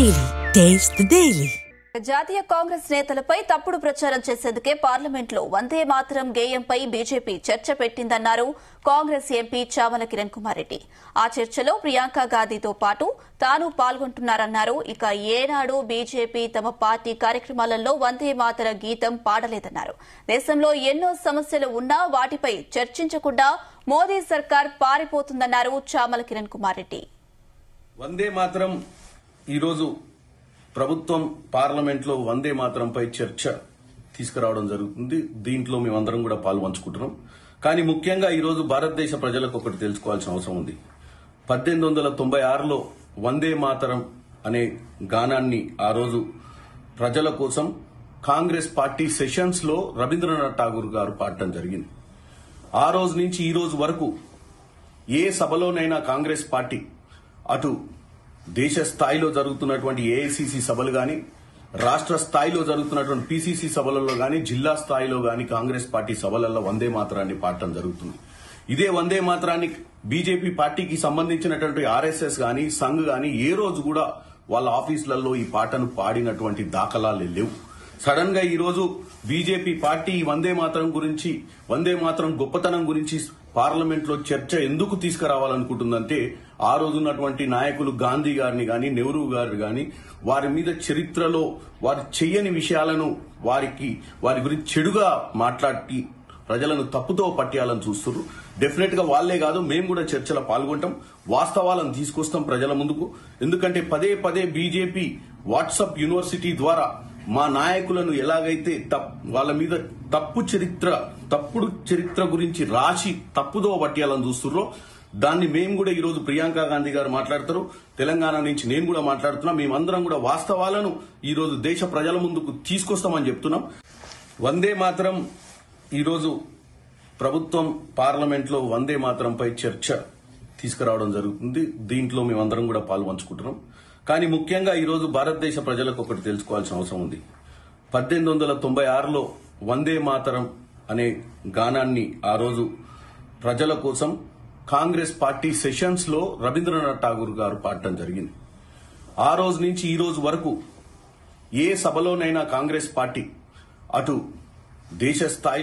Daily. Taste the Daily. జాతీయ కాంగ్రెస్ నేతలపై తప్పుడు ప్రచారం చేసేందుకే పార్లమెంట్లో వందే మాతరం గేయంపై బీజేపీ చర్చ పెట్టిందన్నారు కాంగ్రెస్ ఎంపీ చామల కిరణ్ కుమార్ రెడ్డి. ఆ చర్చలో ప్రియాంక గాంధీతో పాటు తాను పాల్గొంటున్నారన్నారు. ఇక ఏనాడు బీజేపీ తమ పార్టీ కార్యక్రమాలలో వందే మాతర గీతం పాడలేదన్నారు. దేశంలో ఎన్నో సమస్యలు ఉన్నా వాటిపై చర్చించకుండా మోదీ సర్కార్ పారిపోతుందన్నారు చామల కిరణ్ కుమార్ రెడ్డి. వందే మాతరం ఈరోజు ప్రభుత్వం పార్లమెంట్లో వందే మాతరంపై చర్చ తీసుకురావడం జరుగుతుంది. దీంట్లో మేమందరం కూడా పాల్పంచుకుంటున్నాం. కానీ ముఖ్యంగా ఈరోజు భారతదేశ ప్రజలకు ఒకటి తెలుసుకోవాల్సిన అవసరం ఉంది. 1896లో వందే మాతరం అనే గానాన్ని ఆ రోజు ప్రజల కోసం కాంగ్రెస్ పార్టీ సెషన్స్ లో రవీంద్రనాథ్ ఠాగూర్ గారు పాడటం జరిగింది. ఆ రోజు నుంచి ఈ రోజు వరకు ఏ సభలోనైనా కాంగ్రెస్ పార్టీ అటు దేశ స్థాయిలో జరుగుతున్నటువంటి ఏఐసిసి సభలు గాని, రాష్ట్ర స్థాయిలో జరుగుతున్నటువంటి పిసిసి సభలలో గాని, జిల్లా స్థాయిలో గాని కాంగ్రెస్ పార్టీ సభలలో వందే మాతరాన్ని పాడటం జరుగుతుంది. ఇదే వందే మాతరాన్ని బీజేపీ పార్టీకి సంబంధించినటువంటి ఆర్ఎస్ఎస్ గాని, సంఘ్ గాని ఏ రోజు కూడా వాళ్ళ ఆఫీసులలో ఈ పాటను పాడినటువంటి దాఖలాలు లేవు. సడన్ గా ఈ రోజు బీజేపీ పార్టీ వందే మాతరం గురించి, వందే మాతరం గొప్పతనం గురించి పార్లమెంట్ లో చర్చ ఎందుకు తీసుకురావాలనుకుంటుందంటే, ఆ రోజున్నటువంటి నాయకులు గాంధీ గారిని గాని, నెహ్రూ గారిని గాని, వారి మీద చరిత్రలో వారు చెయ్యని విషయాలను వారి గురించి చెడుగా మాట్లాడి ప్రజలను తప్పుతో పట్టేయాలని చూస్తున్నారు. డెఫినెట్ గా వాళ్లే కాదు, మేము కూడా చర్చలో పాల్గొంటాం, వాస్తవాలను తీసుకొస్తాం ప్రజల ముందుకు. ఎందుకంటే పదే పదే బీజేపీ వాట్సాప్ యూనివర్సిటీ ద్వారా మా నాయకులను ఎలాగైతే వాళ్ళ మీద తప్పుడు చరిత్ర గురించి రాసి తప్పుదో పట్టేయాలని చూస్తున్నారో, దాన్ని మేము కూడా ఈ రోజు ప్రియాంక గాంధీ గారు మాట్లాడతారు, తెలంగాణ నుంచి నేను కూడా మాట్లాడుతున్నా. మేమందరం కూడా వాస్తవాలను ఈ రోజు దేశ ప్రజల ముందుకు తీసుకొస్తామని చెప్తున్నాం. వందే మాతరం ఈరోజు ప్రభుత్వం పార్లమెంట్లో వందే మాతరంపై చర్చ తీసుకురావడం జరుగుతుంది. దీంట్లో మేమందరం కూడా పాల్పంచుకుంటున్నాం. కానీ ముఖ్యంగా ఈరోజు భారతదేశ ప్రజలకు ఒకటి తెలుసుకోవాల్సిన అవసరం ఉంది. 1896లో వందే మాతరం అనే గానాన్ని ఆ రోజు ప్రజల కోసం కాంగ్రెస్ పార్టీ సెషన్స్ లో రవీంద్రనాథ్ ఠాగూర్ గారు పాడటం జరిగింది. ఆ రోజు నుంచి ఈ రోజు వరకు ఏ సభలోనైనా కాంగ్రెస్ పార్టీ అటు దేశ స్థాయిలో